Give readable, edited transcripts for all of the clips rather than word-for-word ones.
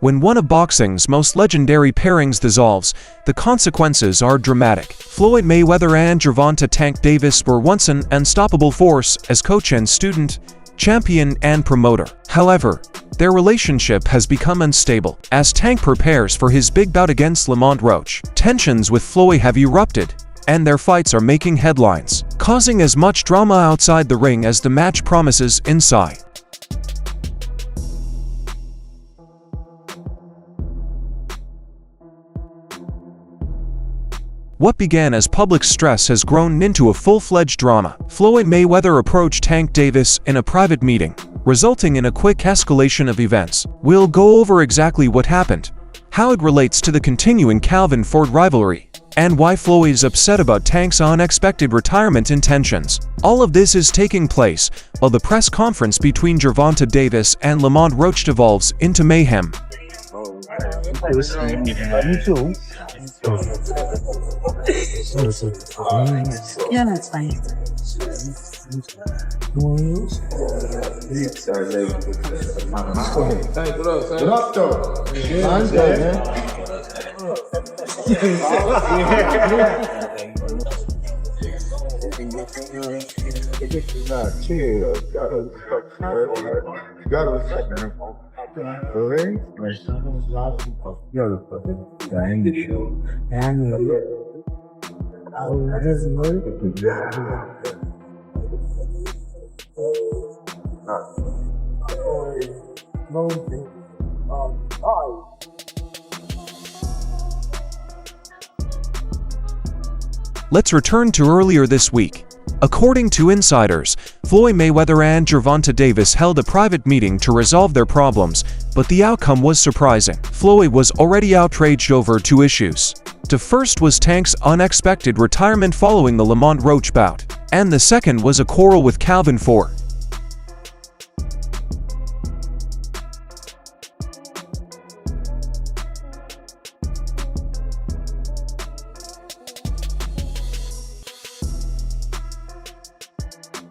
When one of boxing's most legendary pairings dissolves, the consequences are dramatic. Floyd Mayweather and Gervonta Tank Davis were once an unstoppable force as coach and student, champion and promoter. However, their relationship has become unstable. As Tank prepares for his big bout against Lamont Roach, tensions with Floyd have erupted, and their fights are making headlines, causing as much drama outside the ring as the match promises inside. What began as public stress has grown into a full-fledged drama. Floyd Mayweather approached Tank Davis in a private meeting, resulting in a quick escalation of events. We'll go over exactly what happened, how it relates to the continuing Calvin-Ford rivalry, and why Floyd is upset about Tank's unexpected retirement intentions. All of this is taking place while the press conference between Gervonta Davis and Lamont Roach devolves into mayhem. Yeah, that's fine. What up, though? Mine's good, man. Let's return to earlier this week. According to insiders, Floyd Mayweather and Gervonta Davis held a private meeting to resolve their problems, but the outcome was surprising. Floyd was already outraged over two issues. The first was Tank's unexpected retirement following the Lamont Roach bout, and the second was a quarrel with Calvin Ford.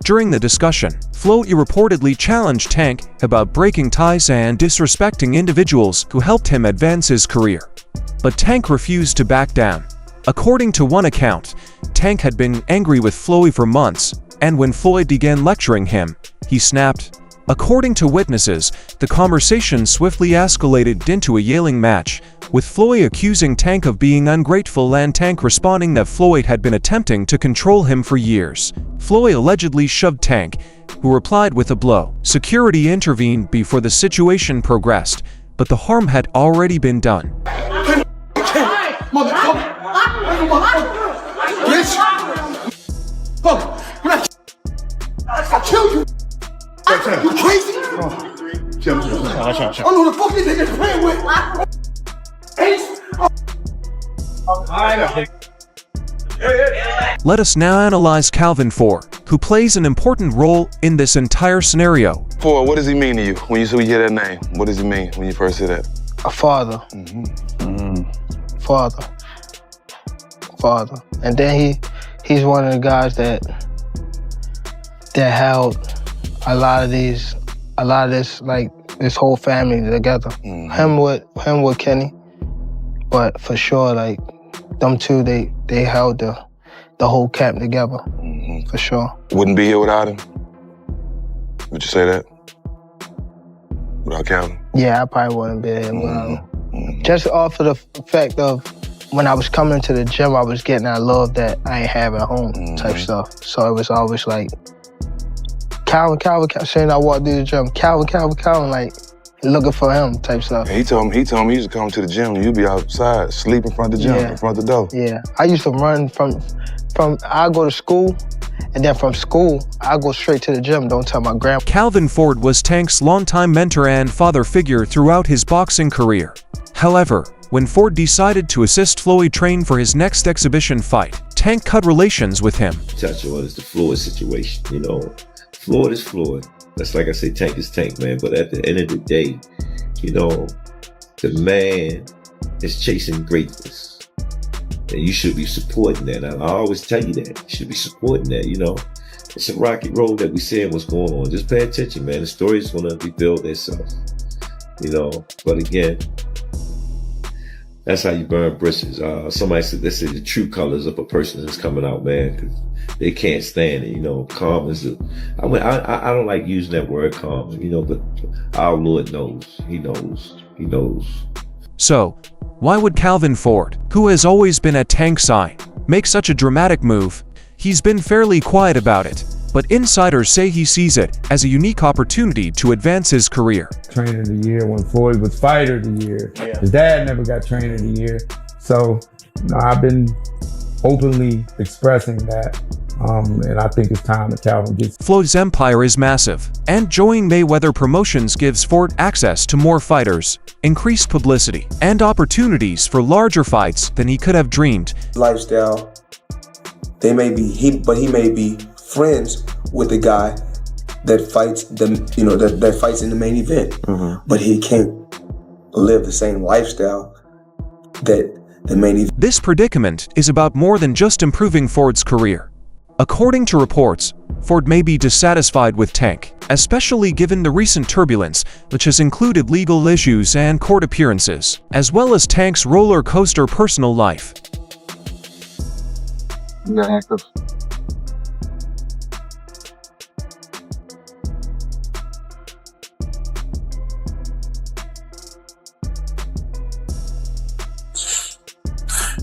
During the discussion, Floyd reportedly challenged Tank about breaking ties and disrespecting individuals who helped him advance his career. But Tank refused to back down. According to one account, Tank had been angry with Floyd for months, and when Floyd began lecturing him, he snapped. According to witnesses, the conversation swiftly escalated into a yelling match, with Floyd accusing Tank of being ungrateful and Tank responding that Floyd had been attempting to control him for years. Floyd allegedly shoved Tank, who replied with a blow. Security intervened before the situation progressed, but the harm had already been done. I killed you! You crazy? Chill. I don't know who the fuck this nigga's playing with. Let us now analyze Calvin Ford, who plays an important role in this entire scenario. Ford, what does he mean to you when you hear that name? What does he mean when you first hear that? A father. Father. And then he's one of the guys that held a lot of this, like this whole family together. Him with Kenny, but for sure, like them two, they held the whole camp together, for sure. Wouldn't be here without him? Would you say that? Without Calvin? Yeah, I probably wouldn't be here without him. Just off of the fact of when I was coming to the gym, I was getting that love that I ain't have at home type stuff. So it was always like, Calvin, saying I walked through the gym, Calvin, like looking for him type stuff. He told me he used to come to the gym and you'd be outside, sleep in front of the gym, in front of the door. Yeah, I used to run from I go to school, and then from school, I go straight to the gym, don't tell my grandma. Calvin Ford was Tank's longtime mentor and father figure throughout his boxing career. However, when Ford decided to assist Floyd train for his next exhibition fight, Tank cut relations with him. Touch on is the Floyd situation, you know. Floyd is Floyd. That's like I say, Tank is Tank, man. But at the end of the day, you know, the man is chasing greatness. And you should be supporting that. I always tell you that. You should be supporting that, you know. It's a rocky road that we seeing what's going on. Just pay attention, man. The story's going to reveal itself. you know. But again, that's how you burn bridges. Somebody said they say the true colors of a person is coming out, man, because they can't stand it. You know, calm is I don't like using that word calm, you know, but our Lord knows. He knows. He knows. So, why would Calvin Ford, who has always been at Tank's side, make such a dramatic move? He's been fairly quiet about it, but insiders say he sees it as a unique opportunity to advance his career. Trainer of the year when Floyd was fighter of the year. His dad never got trainer of the year. So, you know, I've been openly expressing that. And I think it's time that Calvin gets. Floyd's empire is massive, and joining Mayweather Promotions gives Ford access to more fighters, increased publicity, and opportunities for larger fights than he could have dreamed. Lifestyle, he may be friends with the guy that fights that fights in the main event, but he can't live the same lifestyle that the main event. This predicament is about more than just improving Ford's career. According to reports, Ford may be dissatisfied with Tank, especially given the recent turbulence, which has included legal issues and court appearances, as well as Tank's roller coaster personal life. Yeah, active.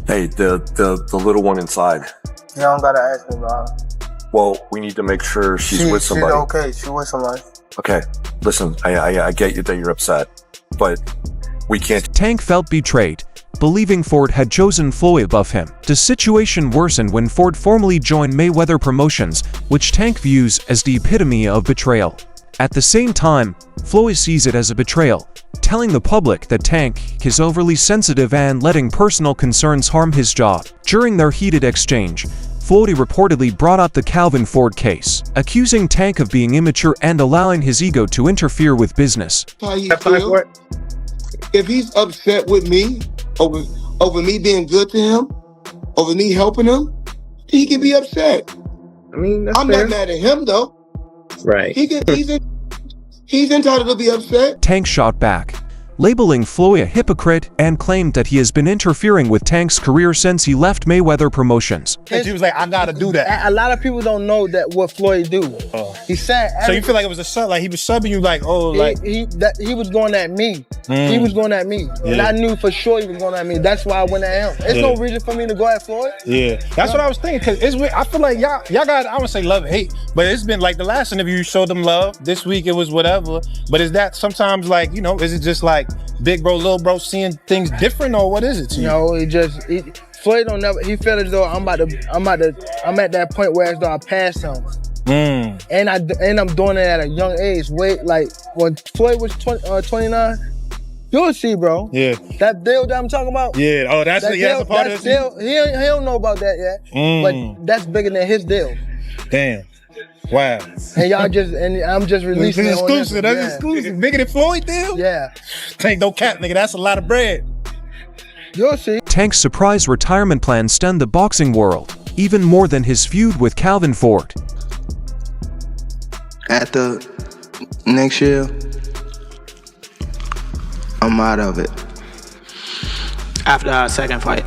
Hey, the little one inside. You don't gotta ask me about her. Well, we need to make sure she's with somebody. She's okay. She's with somebody. Okay, listen, I get you that you're upset, but we can't. Tank felt betrayed, believing Ford had chosen Floyd above him. The situation worsened when Ford formally joined Mayweather Promotions, which Tank views as the epitome of betrayal. At the same time, Floyd sees it as a betrayal, telling the public that Tank is overly sensitive and letting personal concerns harm his job. During their heated exchange, Floyd reportedly brought up the Calvin Ford case, accusing Tank of being immature and allowing his ego to interfere with business. How you feel? If he's upset with me over me being good to him, over me helping him, he can be upset. I mean, that's I'm fair. not mad at him though. Right. He's entitled to be upset. Tank shot back, labeling Floyd a hypocrite and claimed that he has been interfering with Tank's career since he left Mayweather Promotions. He was like, I gotta do that. A lot of people don't know that what Floyd do. He said. So you feel like it was a sub, like he was subbing you, like, oh, like he was going at me. He was going at me, and I knew for sure he was going at me. That's why I went at him. There's no reason for me to go at Floyd. Yeah, that's what I was thinking. Cause it's weird. I feel like y'all got, I wouldn't say love and hate, but it's been like the last interview you showed them love. This week it was whatever. But is that sometimes like, you know, is it just like big bro, little bro seeing things different, or what is it to you? No, Floyd don't never. He felt as though I'm at that point where as though I passed him. And I'm doing it at a young age. Wait, like when Floyd was 29, you'll see, bro. Yeah. That deal that I'm talking about. Yeah. Oh, that's a part of this deal. He don't know about that yet. But that's bigger than his deal. Damn. Wow. And I'm just releasing it. Exclusive. That's exclusive. Bigger than Floyd deal? Yeah. Tank no cap, nigga. That's a lot of bread. You'll see. Tank's surprise retirement plan stunned the boxing world, even more than his feud with Calvin Ford. At the next year, I'm out of it. After our second fight.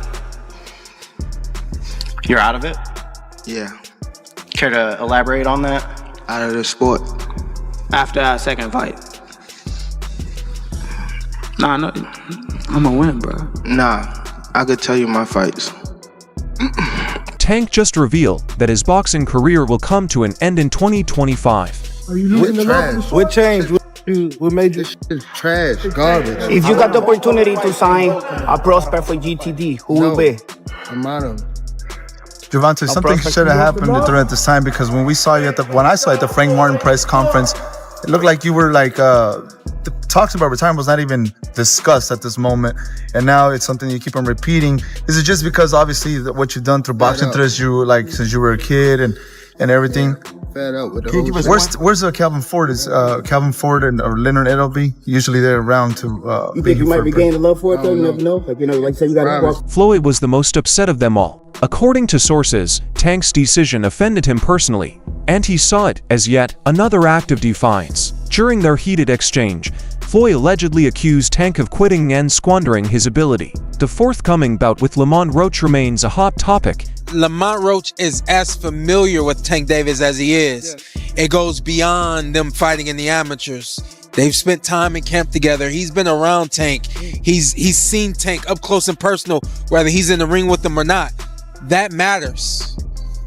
You're out of it? Yeah. Care to elaborate on that? Out of the sport. After our second fight. Nah, no, I'm gonna win, bro. Nah, I could tell you my fights. Tank just revealed that his boxing career will come to an end in 2025. Are you losing the love? What changed? What made this shit trash, garbage? If you got the opportunity to sign a prospect for GTD, who will be? I'm out of it. Gervonta, something should have happened during this time, because when I saw you at the Frank Martin press conference, it looked like you were like the talks about retirement was not even discussed at this moment, and now it's something you keep on repeating. Is it just because obviously what you've done through boxing since you were a kid and everything? Fed up with the Where's Calvin Ford? Is Calvin Ford or Leonard Edelby usually they're around to? You think you might be gaining love for it though? You never know. Like say you got. Floyd was the most upset of them all. According to sources, Tank's decision offended him personally, and he saw it as yet another act of defiance. During their heated exchange, Floyd allegedly accused Tank of quitting and squandering his ability. The forthcoming bout with Lamont Roach remains a hot topic. Lamont Roach is as familiar with Tank Davis as he is. Yeah. It goes beyond them fighting in the amateurs. They've spent time in camp together. He's been around Tank. He's seen Tank up close and personal, whether he's in the ring with them or not. That matters.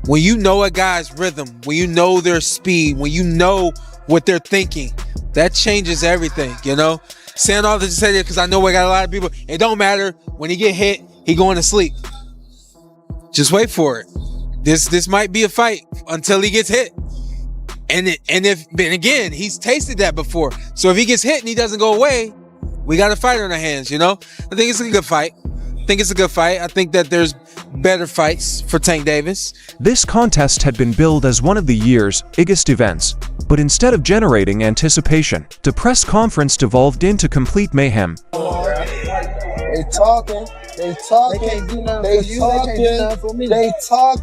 When you know a guy's rhythm, when you know their speed, when you know what they're thinking, that changes everything, you know? Saying all this to say that because I know we got a lot of people. It don't matter. When he get hit, he going to sleep. Just wait for it. This might be a fight until he gets hit. And again, he's tasted that before. So if he gets hit and he doesn't go away, we got a fighter in our hands, you know? I think it's a good fight. I think that there's better fights for Tank Davis. This contest had been billed as one of the year's biggest events, but instead of generating anticipation, the press conference devolved into complete mayhem. They talking. They talking. But you know how I get. You know how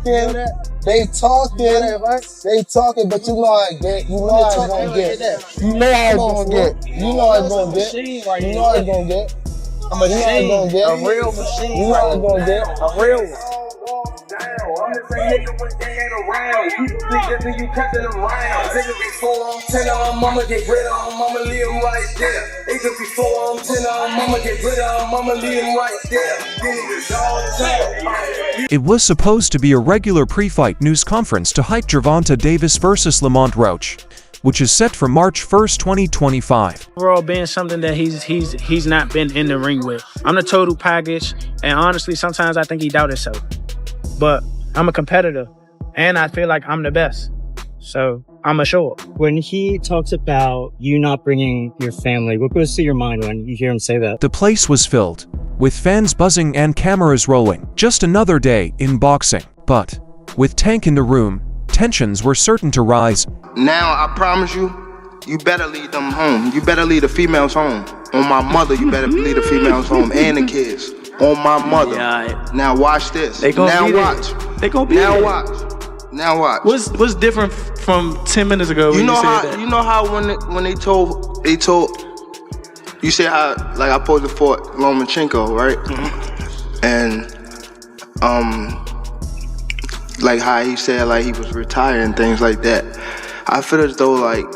it's gonna get. You know how it's gonna get. You know how it's gonna get. You know how it's gonna get. A machine, a real machine. You know how it's gonna get. A real one. I'm the same nigga when they ain't around. You niggas and you cutting them round. Niggas before I'm 10 on mama, get rid of them, mama leave them right there. Niggas before I'm 10 on mama, get rid of them, mama leave them right there. It was supposed to be a regular pre-fight news conference to hype Gervonta Davis versus Lamont Roach, which is set for March 1st, 2025. Overall, being something that he's not been in the ring with. I'm the total package, and honestly, sometimes I think he doubts himself. But I'm a competitor, and I feel like I'm the best. So I'm a show up. When he talks about you not bringing your family, what goes through your mind when you hear him say that? The place was filled, with fans buzzing and cameras rolling. Just another day in boxing. But with Tank in the room, tensions were certain to rise. Now, I promise you, you better lead them home. You better lead the females home. On my mother, you better lead the females home and the kids. On my mother. Yeah, now watch this. They gonna now be watch. There. They gonna be now there. watch. Now watch. What's different from 10 minutes ago? You know how when they told you say how like I posed for Lomachenko, right? Mm-hmm. And like how he said like he was retired and things like that. I feel as though like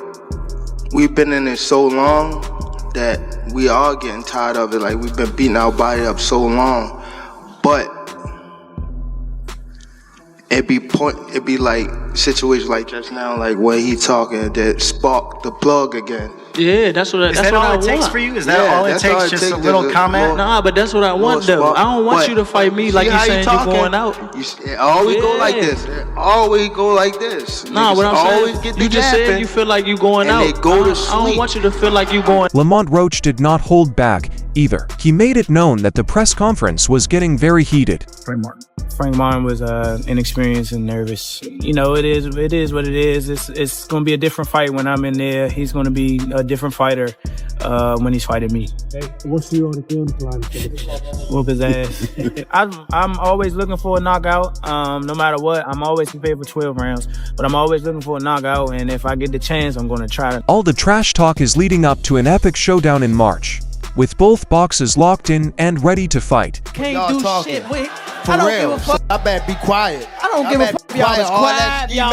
we've been in it so long that we are getting tired of it. Like we've been beating our body up so long, but it be like situations like just now, like when he talking that spark the plug again. Yeah, that's what I want. Is that all it takes for you? Is that all it takes? Just a little comment? Nah, but that's what I want though. I don't want you to fight me like you saying you're going out. It always go like this. It always go like this. Nah, what I'm saying, you just said you feel like you going out. They go to sleep. I don't want you to feel like you going. Lamont Roach did not hold back either. He made it known that the press conference was getting very heated. Frank Martin was inexperienced and nervous. You know, it is what it is. It's going to be a different fight when I'm in there. He's going to be a different fighter when he's fighting me. Hey, what's you on the film plan? Whoop his ass. I'm always looking for a knockout. No matter what, I'm always prepared for 12 rounds. But I'm always looking for a knockout, and if I get the chance, I'm going to try it. All the trash talk is leading up to an epic showdown in March, with both boxes locked in and ready to fight. Can't do shit with. For real. I better be quiet. I don't give a fuck if y'all was quiet. If y'all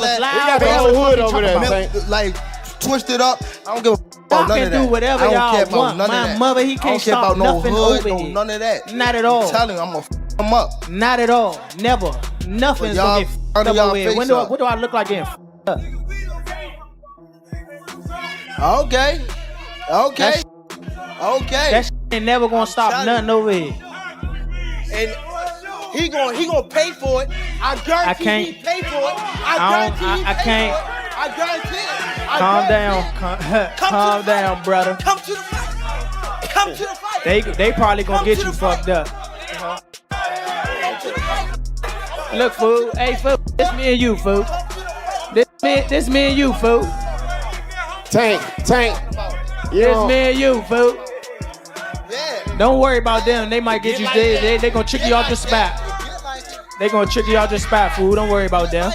was loud. We got the whole hood over there, like twisted up. I don't give a fuck about none of that. Y'all can do whatever y'all want. My mother, he can't stop nothing over here. None of that. Not at all. I'm telling you, I'm gonna f him up. Not at all. Never. Nothing's gonna get f***ed up over here. What do I look like getting f***ed up? Okay. That shit ain't never gonna stop nothing over here. And he gonna pay for it. I guarantee he pay for it. I guarantee it. Calm down, brother. Come to the fight. Come to the fight. They probably gonna get you fucked up. Look, fool. Hey, fool. This me and you, fool. This me and you, fool. Tank. This me and you, fool. Yeah. Don't worry about them. They might get you. They gonna trick you out the spot. They gonna trick you out the spot, fool. Don't worry about them.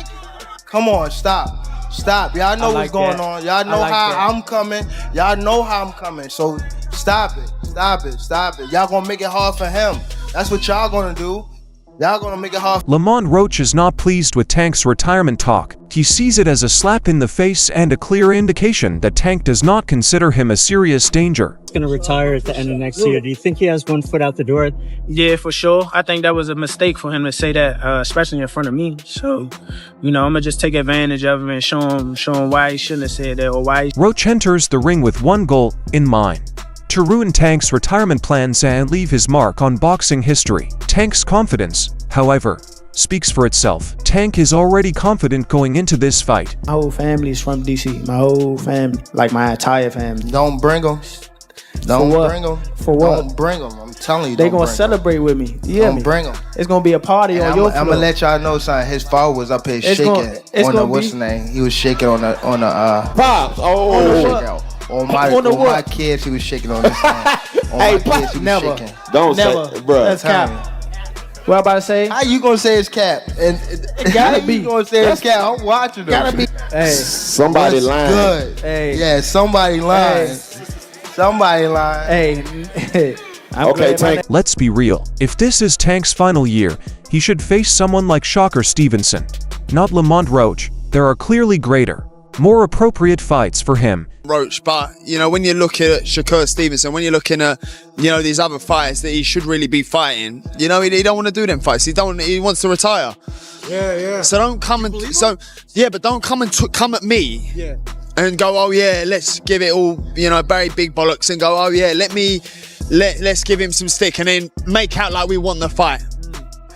Come on, stop. Stop. Y'all know like what's going that. on. Y'all know I like how that. I'm coming. Y'all know how I'm coming. So stop it. Stop it. Stop it. Y'all gonna make it hard for him. That's what y'all gonna do. Y'all gonna make it hard. Lamont Roach is not pleased with Tank's retirement talk. He sees it as a slap in the face and a clear indication that Tank does not consider him a serious danger. He's going to retire at the end of next year. Do you think he has one foot out the door? Yeah, for sure. I think that was a mistake for him to say that, especially in front of me. So, I'm gonna just take advantage of him and show him why he shouldn't have said that or why. Roach enters the ring with one goal in mind: to ruin Tank's retirement plans and leave his mark on boxing history. Tank's confidence, however, speaks for itself. Tank is already confident going into this fight. My whole family's from DC. My whole family, like my entire family. Don't bring them. Don't bring them. For what? Don't bring them. I'm telling you. They don't gonna bring 'em. celebrate with me. You hear Don't me? bring them. It's gonna be a party on your floor. I'm gonna let y'all know, son. His father was up here It's shaking gonna- it's on the gonna what's be- the name? He was shaking on the Pops. on my On the on my what? kids. He was shaking on this thing. On Hey, my kids, he Pops, was never. shaking. Don't Never. say, bro. That's cap. What I about to say? How you gonna say it's cap? And It gotta how be. you gonna say it's cap? I'm watching them. Gotta be. Hey, Somebody What's lying. good? hey, Yeah, somebody lying. Hey. Somebody lying. hey. I'm Okay, glad my Tank. Let's be real. If this is Tank's final year, he should face someone like Shocker Stevenson, not Lamont Roach. There are clearly greater, more appropriate fights for him. Roach, but when you look at Shakur Stevenson, when you're looking at these other fights that he should really be fighting, he don't want to do them fights. He wants to retire. Yeah. So don't come and but don't come and come at me. Yeah. And go, oh yeah, let's give it all, very big bollocks, and go, oh yeah, let's give him some stick, and then make out like we want the fight,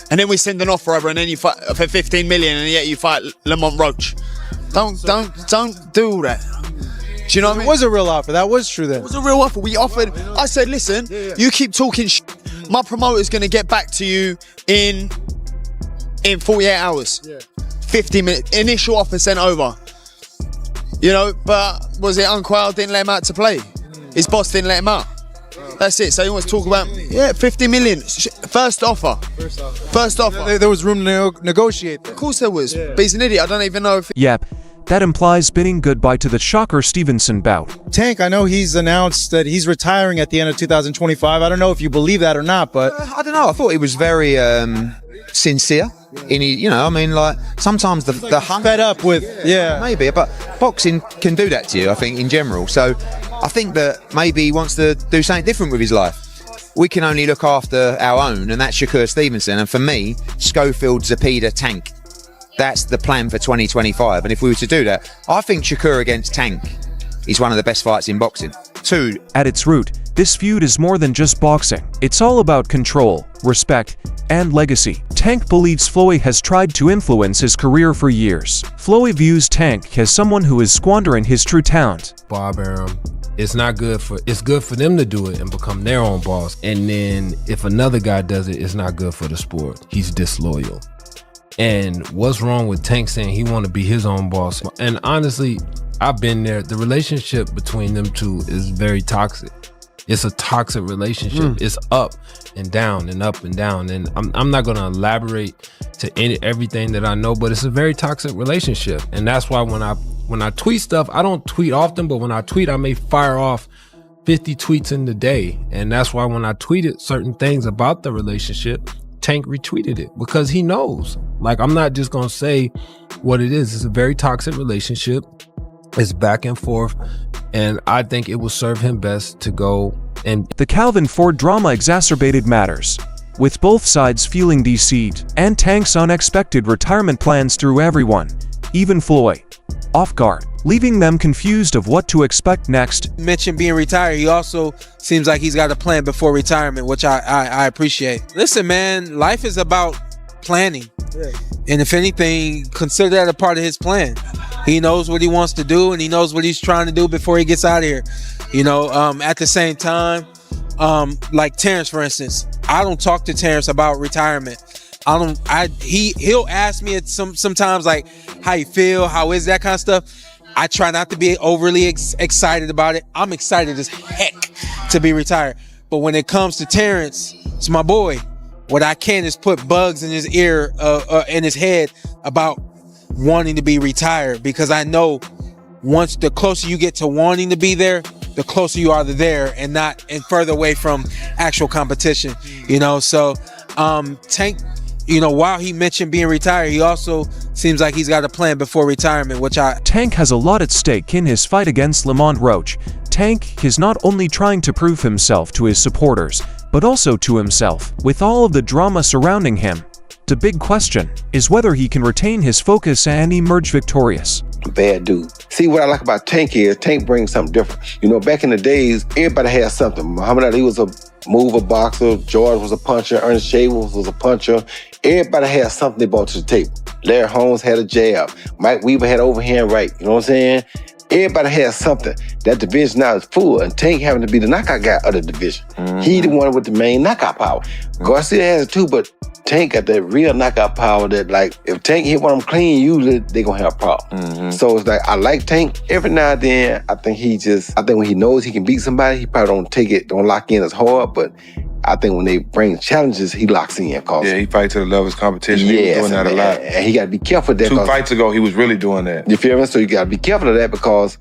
and then we send an offer over, and then you fight for 15 million, and yet you fight Lamont Roach. Don't do all that. Do you know what I mean? It was a real offer. That was true then. It was a real offer. We offered. I said, listen, you keep talking my promoter's going to get back to you in 48 hours. 50 minutes. Initial offer sent over. But was it Unquail didn't let him out to play? His boss didn't let him out. That's it. So he wants to talk about 50 million. First offer. First offer. There was room to negotiate. Of course there was. But he's an idiot. I don't even know if. Yep, that implies bidding goodbye to the Shocker Stevenson bout. Tank, I know he's announced that he's retiring at the end of 2025. I don't know if you believe that or not, but I don't know. I thought he was very sincere. Sometimes the hunt fed up with maybe, but boxing can do that to you, I think, in general. So I think that maybe he wants to do something different with his life. We can only look after our own, and that's Shakur Stevenson. And for me, Schofield, Zepeda, Tank. That's the plan for 2025. And if we were to do that, I think Shakur against Tank is one of the best fights in boxing. Two. At its root, this feud is more than just boxing. It's all about control, respect, and legacy. Tank believes Floyd has tried to influence his career for years. Floyd views Tank as someone who is squandering his true talent. Barbarum. It's not good it's good for them to do it and become their own boss. And then if another guy does it, it's not good for the sport. He's disloyal. And what's wrong with Tank saying he want to be his own boss? And honestly, I've been there. The relationship between them two is very toxic. It's a toxic relationship. It's up and down and up and down. And I'm not going to elaborate to everything that I know, but it's a very toxic relationship. And that's why when I tweet stuff, I don't tweet often, but when I tweet, I may fire off 50 tweets in the day. And that's why when I tweeted certain things about the relationship, Tank retweeted it because he knows. Like, I'm not just going to say what it is. It's a very toxic relationship. It's back and forth. And I think it will serve him best to go and... The Calvin Ford drama exacerbated matters, with both sides feeling deceived, and Tank's unexpected retirement plans threw everyone, even Floyd, off guard, leaving them confused of what to expect next. Mentioned being retired, he also seems like he's got a plan before retirement, which I appreciate. Listen, man, life is about planning. And if anything, consider that a part of his plan. He knows what he wants to do, and he knows what he's trying to do before he gets out of here. At the same time, like Terrence, for instance, I don't talk to Terrence about retirement. He'll ask me sometimes like how you feel, how is that kind of stuff. I try not to be overly excited about it. I'm excited as heck to be retired. But when it comes to Terrence, it's my boy. What I can is put bugs in his ear, in his head about wanting to be retired, because I know once the closer you get to wanting to be there, the closer you are to there and further away from actual competition, you know. So Tank, you know, while he mentioned being retired, he also seems like he's got a plan before retirement, Tank has a lot at stake in his fight against Lamont Roach. Tank is not only trying to prove himself to his supporters, but also to himself. With all of the drama surrounding him, the big question is whether he can retain his focus and emerge victorious. Bad dude. See, what I like about Tank is Tank brings something different. You know, back in the days, everybody had something. Muhammad Ali was a mover boxer, George was a puncher, Ernest Shavers was a puncher. Everybody had something they brought to the table. Larry Holmes had a jab. Mike Weaver had overhand right. You know what I'm saying? Everybody has something. That division now is full, and Tank having to be the knockout guy of the division. He the one with the main knockout power. Garcia has it too, but Tank got that real knockout power that, like, if Tank hit one of them clean, usually they gonna have a problem. So it's like, I like Tank. Every now and then, I think when he knows he can beat somebody, he probably don't lock in as hard, but I think when they bring challenges, he locks in. Yeah, he fights to the level of his competition. He was doing that a lot. And he got to be careful of that. 2 fights ago, he was really doing that. You feel me? So you got to be careful of that, because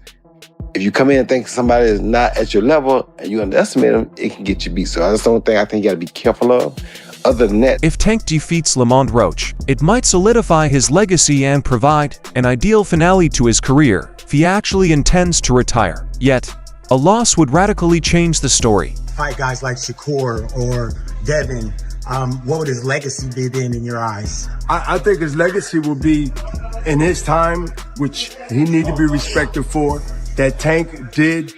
if you come in and think somebody is not at your level and you underestimate them, it can get you beat. So that's the only thing I think you got to be careful of. Other than that, if Tank defeats Lamont Roach, it might solidify his legacy and provide an ideal finale to his career if he actually intends to retire. Yet, a loss would radically change the story. Fight guys like Shakur or Devin, what would his legacy be then in your eyes? I think his legacy will be in his time, which he need to be respected for, that Tank did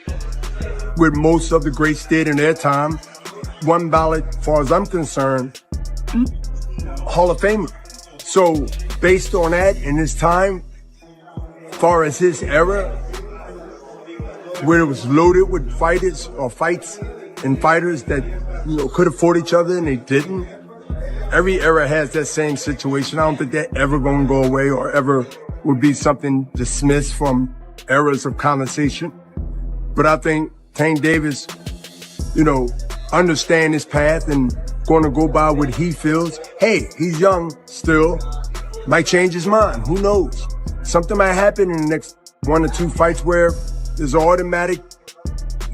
what most of the greats did in their time. One ballot, as far as I'm concerned, Hall of Famer. So based on that, in his time, as far as his era, where it was loaded with fighters or fights and fighters that, you know, could have fought each other and they didn't. Every era has that same situation. I don't think that ever gonna go away or ever would be something dismissed from eras of conversation. But I think Tank Davis, you know, understand his path and gonna go by what he feels. Hey, he's young still, might change his mind, who knows? Something might happen in the next 1 or 2 fights where there's an automatic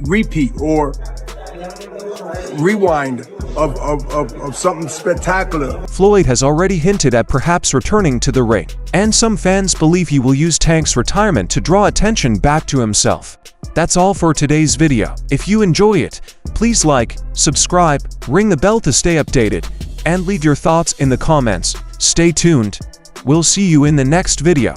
repeat or rewind of something spectacular. Floyd has already hinted at perhaps returning to the ring, and some fans believe he will use Tank's retirement to draw attention back to himself. That's all for today's video. If you enjoy it, please like, subscribe, ring the bell to stay updated, and leave your thoughts in the comments. Stay tuned. We'll see you in the next video.